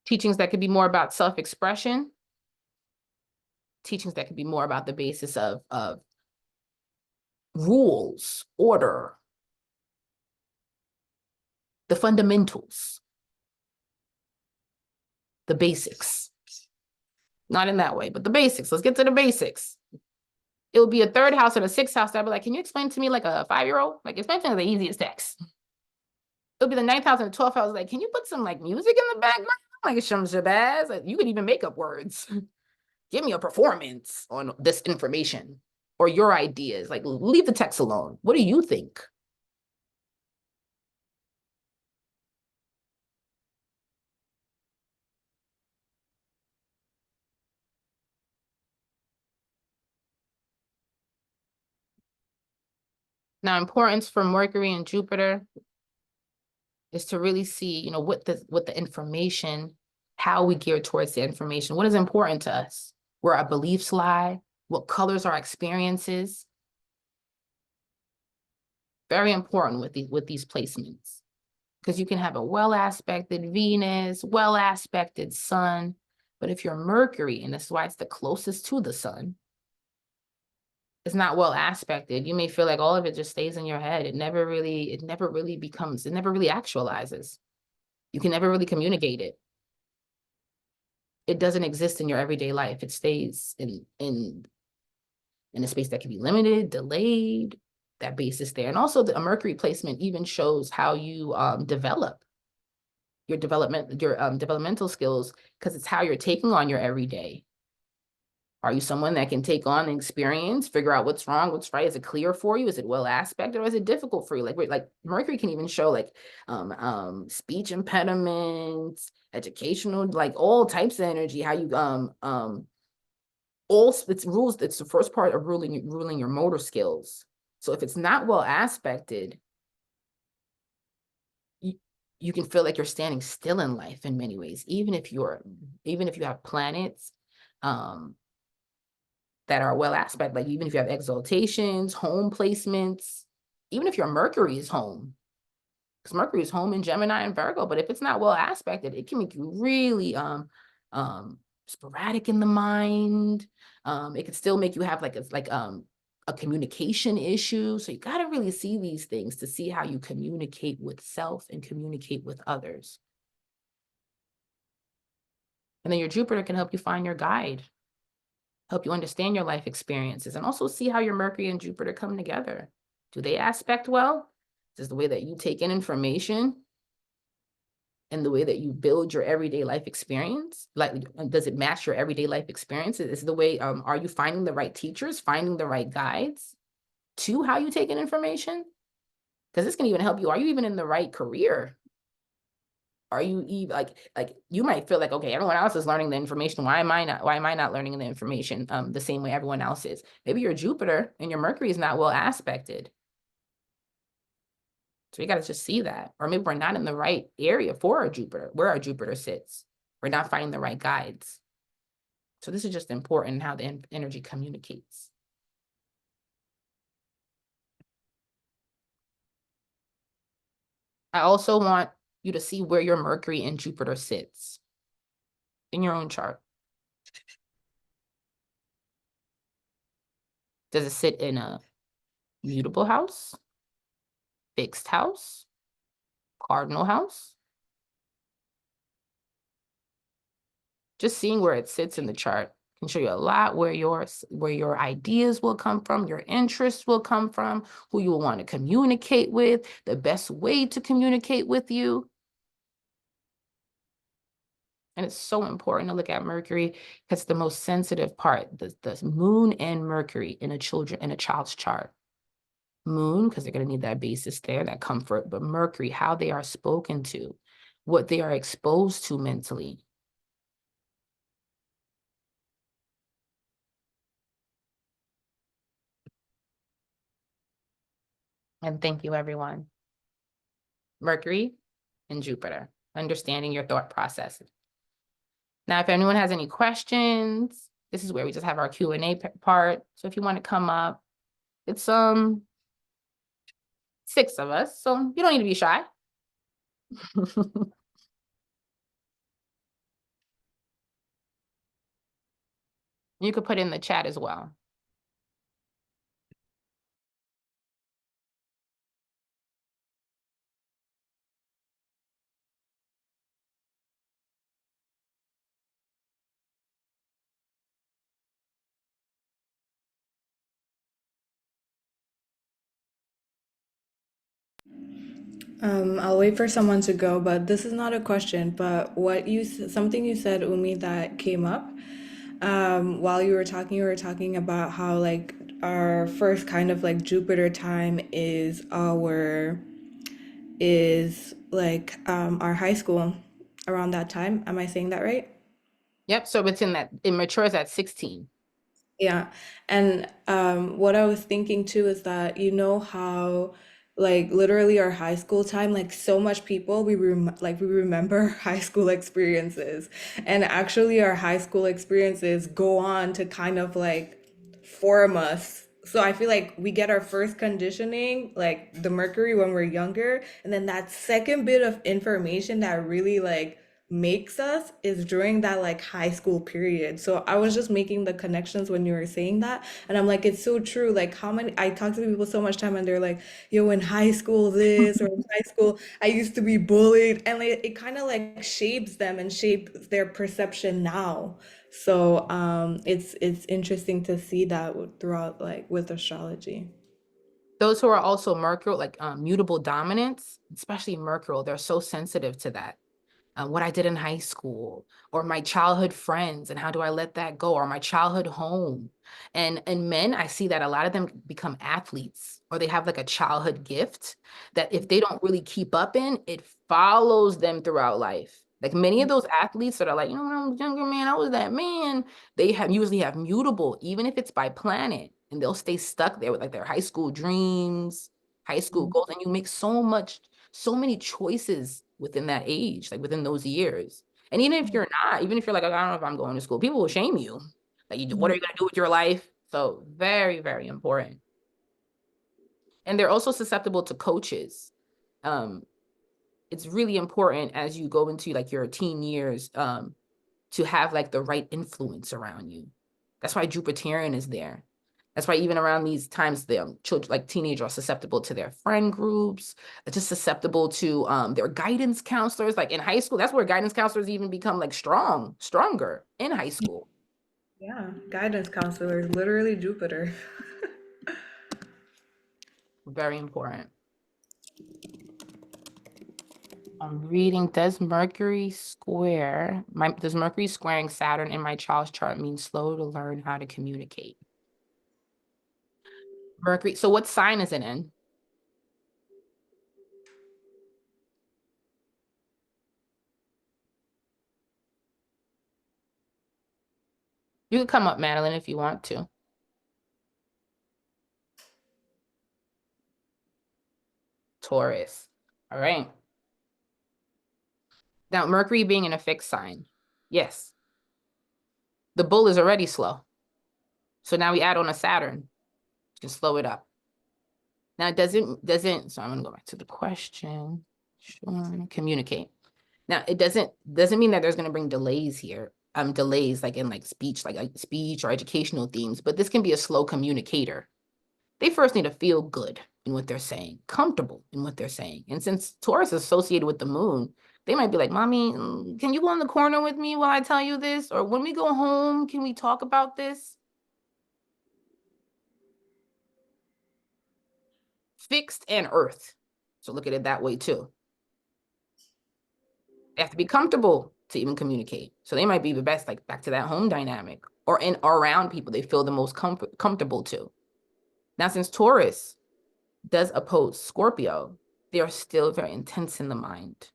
Teachings that could be more about self-expression. Teachings that could be more about the basis of rules, order, the fundamentals, the basics. Not in that way, but the basics. Let's get to the basics. it would be a third house and a sixth house. I'd be like, can you explain to me like a 5-year-old? Like, explain to me the easiest text. It'll be the ninth house and the 12th house. Like, can you put some like music in the background? Like some shabazz? Like, you could even make up words. Give me a performance on this information or your ideas. Like, leave the text alone. What do you think? Now, importance for Mercury and Jupiter is to really see, what the information, how we gear towards the information, what is important to us, where our beliefs lie, what colors our experiences. Very important with these placements. Because you can have a well-aspected Venus, well-aspected Sun, but if your Mercury, and that's why it's the closest to the Sun, is not well-aspected, you may feel like all of it just stays in your head. It never really actualizes. You can never really communicate it. It doesn't exist in your everyday life. It stays in a space that can be limited, delayed, that base is there. And also a Mercury placement even shows how you develop your developmental skills, because it's how you're taking on your everyday. Are you someone that can take on an experience, figure out what's wrong, what's right? Is it clear for you? Is it well aspected, or is it difficult for you? Like Mercury can even show like speech impediments, educational, like all types of energy, how you all it's rules. It's the first part of ruling your motor skills. So if it's not well aspected, you can feel like you're standing still in life in many ways, even if you have planets that are well aspect, like even if you have exaltations, home placements, even if your Mercury is home, because Mercury is home in Gemini and Virgo, but if it's not well aspected, it can make you really sporadic in the mind. It could still make you have like a communication issue. So you got to really see these things to see how you communicate with self and communicate with others. And then your Jupiter can help you find your guide, help you understand your life experiences, and also see how your Mercury and Jupiter come together. Do they aspect well? Is the way that you take in information and the way that you build your everyday life experience? Like, does it match your everyday life experiences? Is the way, are you finding the right teachers, finding the right guides to how you take in information? Because this can even help you. Are you even in the right career? Are you even like you might feel like, okay, everyone else is learning the information. Why am I not learning the information the same way everyone else is? Maybe your Jupiter and your Mercury is not well aspected. So you got to just see that. Or maybe we're not in the right area for our Jupiter, where our Jupiter sits. We're not finding the right guides. So this is just important, how the energy communicates. I also want you to see where your Mercury and Jupiter sits in your own chart. Does it sit in a mutable house, fixed house, cardinal house? Just seeing where it sits in the chart can show you a lot where your ideas will come from, your interests will come from, who you will want to communicate with, the best way to communicate with you. And it's so important to look at Mercury because it's the most sensitive part, the moon and Mercury in a child's chart. Moon, because they're going to need that basis there, that comfort, but Mercury, how they are spoken to, what they are exposed to mentally. And thank you, everyone. Mercury and Jupiter, understanding your thought process. Now, if anyone has any questions, this is where we just have our Q&A part. So if you want to come up, it's 6 of us, so you don't need to be shy. You could put in the chat as well. I'll wait for someone to go, but this is not a question, but something you said, Umi, that came up while you were talking about how like our first kind of like Jupiter time is like our high school around that time. Am I saying that right? Yep. So it's in that it matures at 16. Yeah. And what I was thinking too is that you know how like literally our high school time, like so much people we remember high school experiences. And actually our high school experiences go on to kind of like form us. So I feel like we get our first conditioning, like the Mercury when we're younger, and then that second bit of information that really like makes us is during that like high school period. So I was just making the connections when you were saying that. And I'm like, it's so true. Like how many I talk to people so much time and they're like, yo, in high school this or in high school I used to be bullied. And like, it kind of like shapes them and shapes their perception now. So it's interesting to see that throughout like with astrology. Those who are also Mercurial, like mutable dominants, especially Mercurial, they're so sensitive to that. What I did in high school, or my childhood friends, and how do I let that go, or my childhood home. And men, I see that a lot of them become athletes, or they have like a childhood gift that if they don't really keep up in, it follows them throughout life. Like many of those athletes that are like, when I was younger, man, I was that man. They have usually have mutable, even if it's by planet, and they'll stay stuck there with like their high school dreams, high school goals, and you make so many choices within that age, like within those years. And even if you're not, even if you're like, I don't know if I'm going to school, people will shame you. Like, what are you going to do with your life? So very, very important. And they're also susceptible to coaches. Um, it's really important as you go into like your teen years, to have like the right influence around you. That's why Jupiterian is there. That's why even around these times, the children, like teenagers, are susceptible to their friend groups, just susceptible to their guidance counselors. Like in high school, that's where guidance counselors even become like stronger in high school. Yeah, guidance counselors, literally Jupiter. Very important. I'm reading, does Mercury squaring Saturn in my child's chart mean slow to learn how to communicate? Mercury, so what sign is it in? You could come up, Madeline, if you want to. Taurus. All right. Now, Mercury being in a fixed sign. Yes, the bull is already slow. So now we add on a Saturn to slow it up. Now it so I'm gonna go back to the question. Sure, communicate. Now it doesn't mean that there's gonna bring delays here. Delays like in like speech or educational themes, but this can be a slow communicator. They first need to feel good in what they're saying, comfortable in what they're saying. And since Taurus is associated with the moon, they might be like, Mommy, can you go in the corner with me while I tell you this? Or when we go home, can we talk about this? Fixed and earth. So look at it that way too. They have to be comfortable to even communicate. So they might be the best, like back to that home dynamic or in or around people they feel the most comfortable to. Now, since Taurus does oppose Scorpio, they are still very intense in the mind.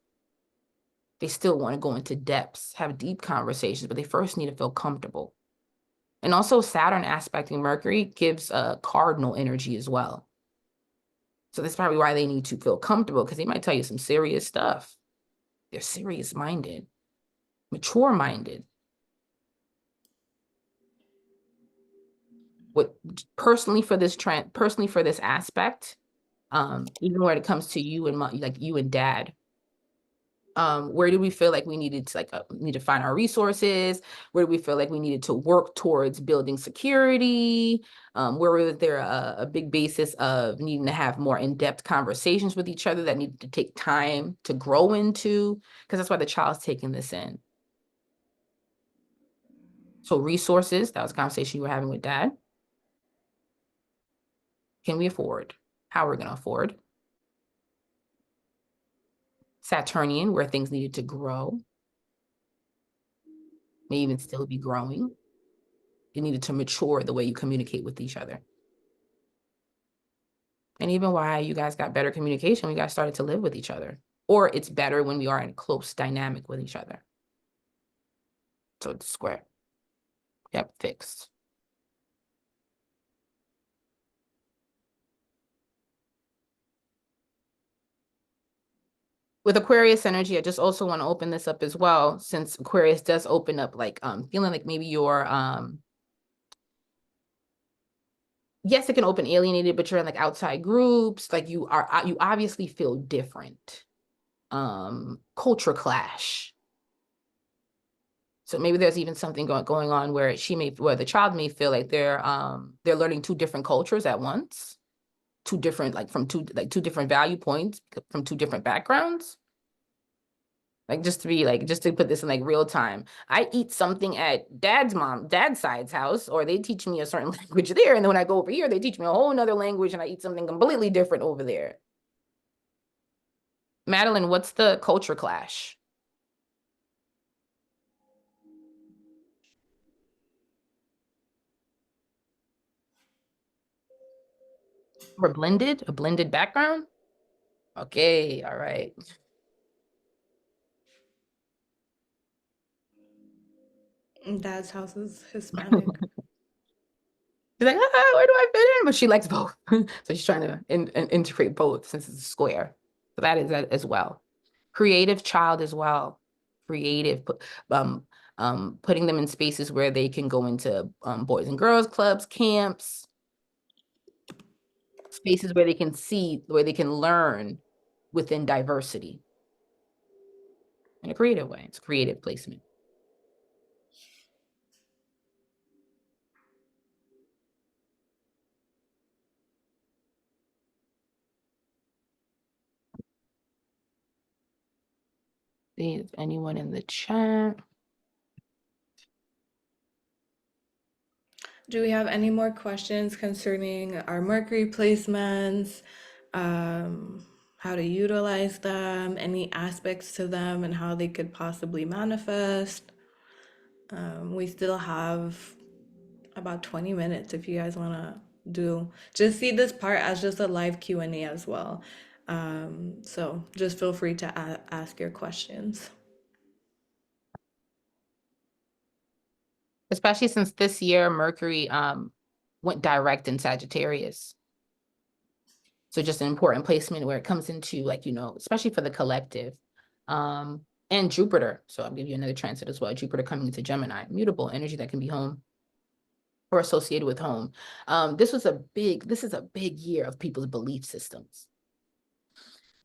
They still want to go into depths, have deep conversations, but they first need to feel comfortable. And also Saturn aspecting Mercury gives a cardinal energy as well. So that's probably why they need to feel comfortable because they might tell you some serious stuff. They're serious minded, mature minded. What personally for this trend, personally for this aspect, even when it comes to you and like you and dad, where do we feel like we needed to need to find our resources? Where do we feel like we needed to work towards building security? Where was there a big basis of needing to have more in-depth conversations with each other that needed to take time to grow into? Because that's why the child's taking this in. So resources, that was a conversation you were having with dad. Can we afford? How are we going to afford? Saturnian, where things needed to grow, may even still be growing. It needed to mature the way you communicate with each other. And even why you guys got better communication, we guys started to live with each other. Or it's better when we are in close dynamic with each other. So it's square. Yep, fixed. With Aquarius energy, I just also want to open this up as well, since Aquarius does open up like feeling like maybe you're yes, it can open alienated, but you're in like outside groups, like you obviously feel different. Culture clash. So maybe there's even something going on where where the child may feel like they're learning two different cultures at once, two different like from two different value points from two different backgrounds. Like just to put this in like real time, I eat something at dad's side's house, or they teach me a certain language there, and then when I go over here, they teach me a whole nother language, and I eat something completely different over there. Madeline, what's the culture clash? Or a blended background? Okay, all right. Dad's house is Hispanic. She's like, where do I fit in? But she likes both. So she's trying to integrate both since it's a square. So that is that as well. Creative child as well. Creative, um, putting them in spaces where they can go into boys and girls clubs, camps, spaces where they can see, where they can learn within diversity in a creative way. It's creative placement. See if anyone in the chat. Do we have any more questions concerning our Mercury placements, how to utilize them, any aspects to them, and how they could possibly manifest? We still have about 20 minutes if you guys want to do. Just see this part as just a live Q&A as well. So just feel free to ask your questions. Especially since this year Mercury went direct in Sagittarius. So just an important placement where it comes into like, especially for the collective. And Jupiter. So I'll give you another transit as well. Jupiter coming into Gemini, mutable energy that can be home or associated with home. This is a big year of people's belief systems,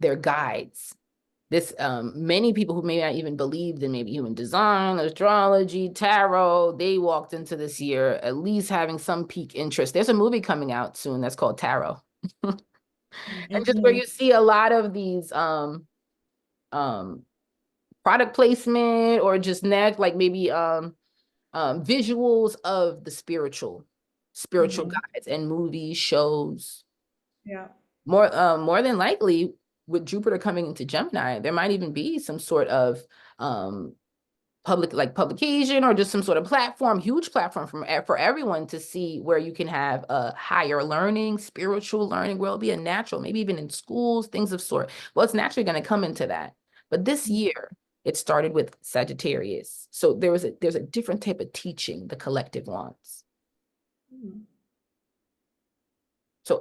their guides. Many people who may not even believed in maybe human design, astrology, tarot, they walked into this year at least having some peak interest. There's a movie coming out soon that's called Tarot. And just where Mhm. you see a lot of these um product placement or just like maybe visuals of the spiritual Mhm. guides and movies, shows. Yeah. More than likely, with Jupiter coming into Gemini, there might even be some sort of um publication or just some sort of platform, huge platform for everyone to see, where you can have a higher learning, spiritual learning, where it'll be a natural, maybe even in schools, things of sort. Well, it's naturally going to come into that. But this year, it started with Sagittarius. So there's a different type of teaching the collective wants. Mhm.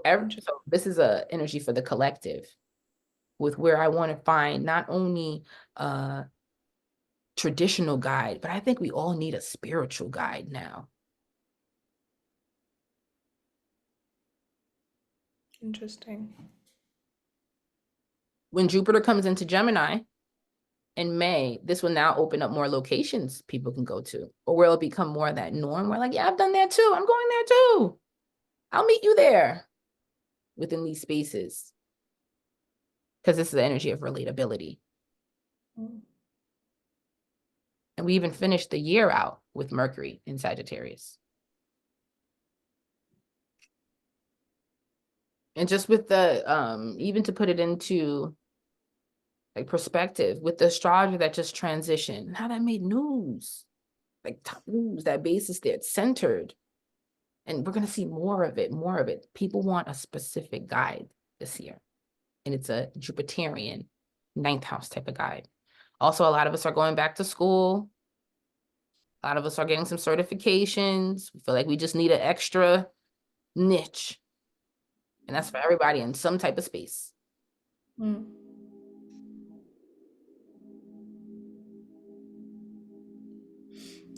Interesting. So this is a energy for the collective, with where I want to find not only traditional guide, but I think we all need a spiritual guide now. Interesting. When Jupiter comes into Gemini in May, this will now open up more locations people can go to, or where it'll become more of that norm. We're like, yeah, I've done that too. I'm going there too. I'll meet you there within these spaces, because this is the energy of relatability. Mm. And we even finished the year out with Mercury in Sagittarius. And just with the, even to put it into like perspective with the astrologer that just transitioned, how that made news, like top news, that base is there, it's centered. And we're going to see more of it, more of it. People want a specific guide this year. And it's a Jupiterian ninth house type of guide. Also, a lot of us are going back to school. A lot of us are getting some certifications. We feel like we just need an extra niche. And that's for everybody in some type of space. Mm.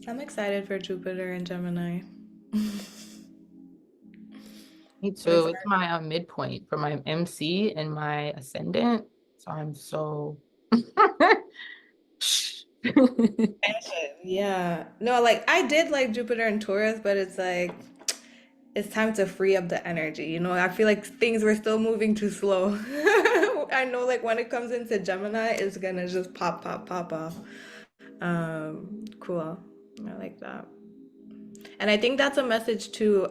I'm excited for Jupiter and Gemini. Me I'm too. excited. It's my midpoint for my MC and my ascendant. So I'm so. Yeah. No, like I did like Jupiter and Taurus, but it's like it's time to free up the energy. You know, I feel like things were still moving too slow. I know like when it comes into Gemini, it's gonna just pop, pop, pop off. Cool. I like that. And I think that's a message too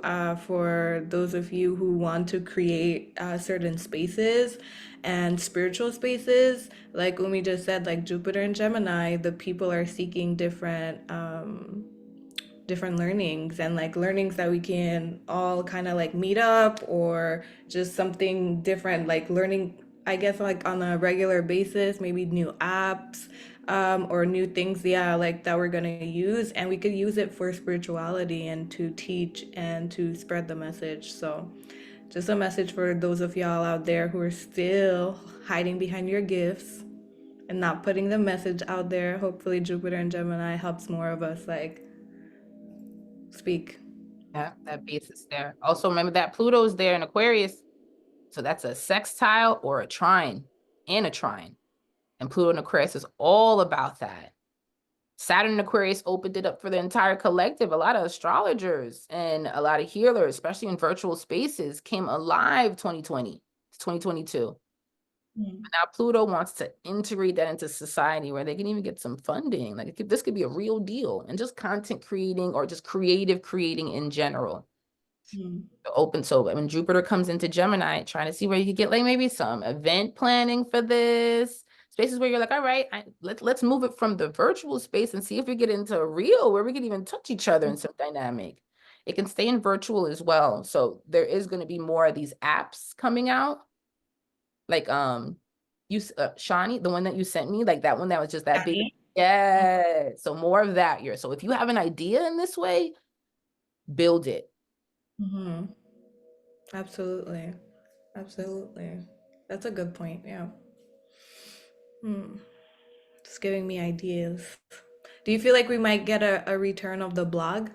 for those of you who want to create certain spaces and spiritual spaces. Like Umi just said, like Jupiter and Gemini, the people are seeking different learnings and like learnings that we can all kind of like meet up or just something different, like learning, I guess, like on a regular basis, maybe new apps or new things, yeah, like that we're gonna use, and we could use it for spirituality and to teach and to spread the message. So just a message for those of y'all out there who are still hiding behind your gifts and not putting the message out there. Hopefully Jupiter and Gemini helps more of us like speak. Yeah, that base is there. Also, remember that Pluto's there in Aquarius. So that's a sextile or a trine and a trine. And Pluto in Aquarius is all about that. Saturn in Aquarius opened it up for the entire collective. A lot of astrologers and a lot of healers, especially in virtual spaces, came alive 2020 to 2022. Mm. Now Pluto wants to integrate that into society where they can even get some funding. Like this could be a real deal, and just content creating or just creative creating in general. Mm. Open. So when Jupiter comes into Gemini, trying to see where you could get like maybe some event planning for this. Spaces where you're like, all right, let's move it from the virtual space and see if we get into a real where we can even touch each other in some dynamic. It can stay in virtual as well. So there is going to be more of these apps coming out. Like you Shawnee, the one that you sent me, like that one that was just that big. Yeah. So more of that year. So if you have an idea in this way, build it. Mm-hmm. Absolutely. Absolutely. That's a good point. Yeah. Hmm. Just giving me ideas. Do you feel like we might get a return of the blog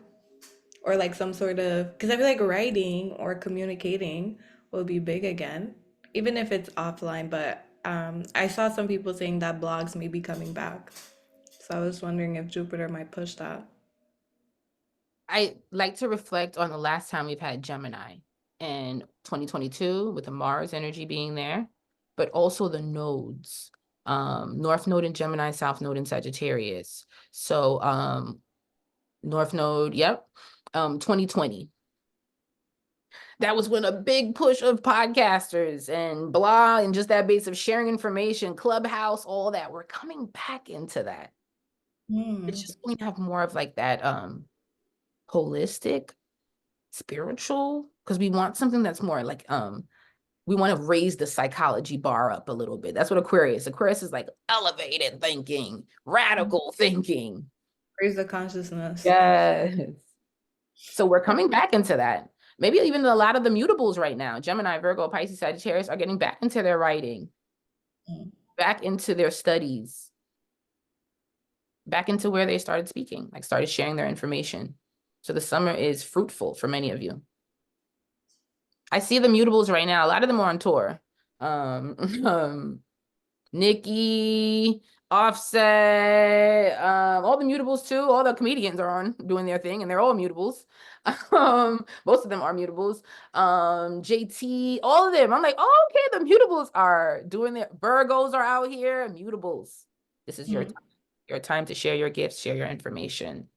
or like some sort of, because I feel like writing or communicating will be big again, even if it's offline. But I saw some people saying that blogs may be coming back. So I was wondering if Jupiter might push that. I like to reflect on the last time we've had Gemini in 2022 with the Mars energy being there, but also the nodes. North node in Gemini, South node in Sagittarius. So North node, yep. 2020. That was when a big push of podcasters and blah and just that base of sharing information, Clubhouse, all that. We're coming back into that. It's Hmm. just going to have more of like that holistic spiritual, because we want something that's more like we want to raise the psychology bar up a little bit. That's what Aquarius is like elevated thinking, radical thinking. Raise the consciousness. Yes. So we're coming back into that. Maybe even a lot of the mutables right now, Gemini, Virgo, Pisces, Sagittarius, are getting back into their writing, Mm. back into their studies, back into where they started speaking, like started sharing their information. So the summer is fruitful for many of you. I see the mutables right now. A lot of them are on tour. Um, Nikki, Offset, all the mutables too. All the comedians are on doing their thing, and they're all mutables. Most of them are mutables. JT, all of them. I'm like, oh, okay, the mutables are doing their Virgos are out here. Mutables. This is Mm. your time to share your gifts, share your information.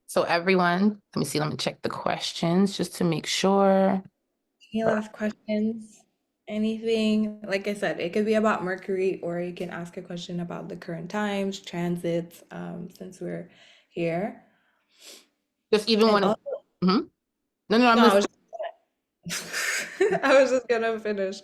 So everyone, let me see, let me check the questions just to make sure. Any last questions? Anything? Like I said, it could be about Mercury, or you can ask a question about the current times, transits, since we're here. Just even And want to, also, no, no, I'm no, I listening. was I was just gonna finish.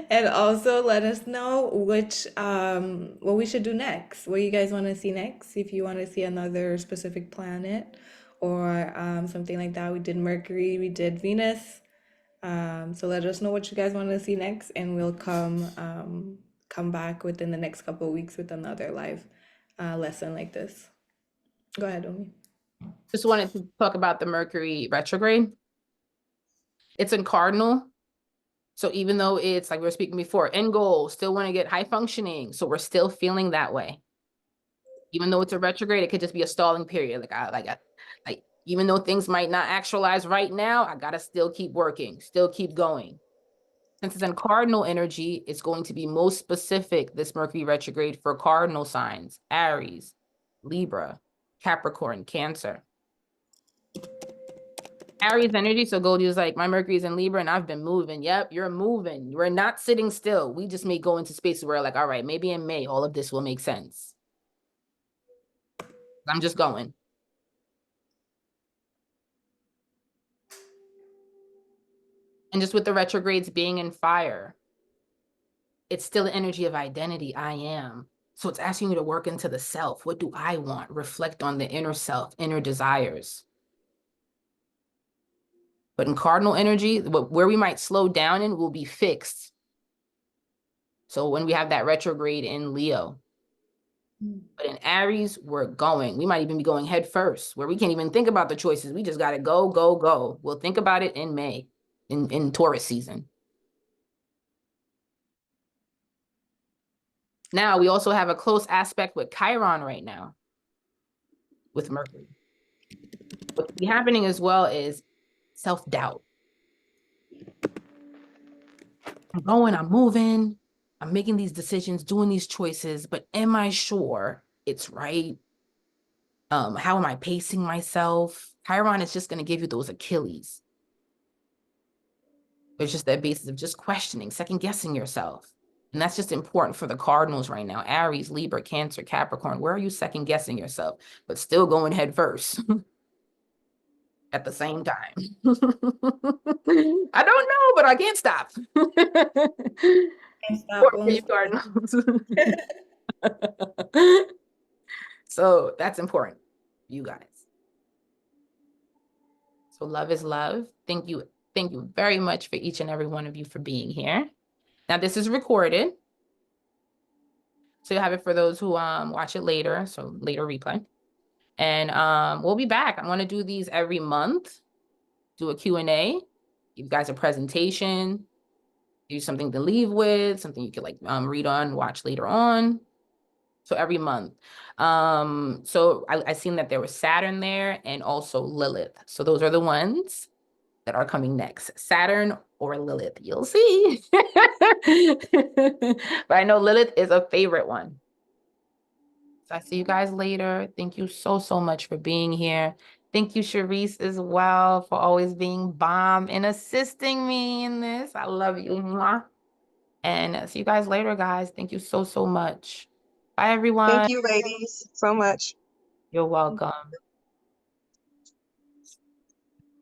And also let us know which what we should do next. What you guys want to see next? If you want to see another specific planet or something like that. We did Mercury, we did Venus. So let us know what you guys want to see next, and we'll come back within the next couple of weeks with another live lesson like this. Go ahead, Omi. Just wanted to talk about the Mercury retrograde. It's in Cardinal. So even though it's like we were speaking before, end goal, still want to get high functioning. So we're still feeling that way. Even though it's a retrograde, it could just be a stalling period. Like even though things might not actualize right now, I gotta still keep working, still keep going. Since it's in cardinal energy, it's going to be most specific, this Mercury retrograde, for cardinal signs: Aries, Libra, Capricorn, Cancer. Aries energy, so Goldie was like, my Mercury's in Libra and I've been moving. Yep, you're moving. We're not sitting still. We just may go into spaces where like, all right, maybe in May, all of this will make sense. I'm just going. And just with the retrogrades being in fire, it's still the energy of identity. I am. So it's asking you to work into the self. What do I want? Reflect on the inner self, inner desires. But in cardinal energy, where we might slow down in will be fixed. So when we have that retrograde in Leo, but in Aries, we're going. We might even be going head first, where we can't even think about the choices. We just got to go, go, go. We'll think about it in May, in Taurus season. Now, we also have a close aspect with Chiron right now, with Mercury. What's happening as well is self-doubt. I'm going, I'm moving, I'm making these decisions, doing these choices, but am I sure it's right? How am I pacing myself? Chiron is just going to give you those Achilles. It's just that basis of just questioning, second guessing yourself. And that's just important for the cardinals right now. Aries, Libra, Cancer, Capricorn. Where are you second guessing yourself, but still going head first at the same time? I don't know, but I can't stop. Can't stop, Or won't you stop. cardinals. So that's important, you guys. So love is love. Thank you. Thank you very much for each and every one of you for being here. Now this is recorded, so you'll have it for those who watch it later, so later replay. And we'll be back. I want to do these every month, do a Q&A, give you guys a presentation, give you something to leave with, something you could like read on, watch later on. So every month. So I seen that there was Saturn there and also Lilith. So those are the ones that are coming next. Saturn or Lilith, you'll see. But I know Lilith is a favorite one. So I see you guys later. Thank you so, so much for being here. Thank you, Charisse, as well, for always being bomb and assisting me in this. I love you. Mwah. And see you guys later, guys. Thank you so, so much. Bye, Thank everyone. you, ladies, so much. You're welcome.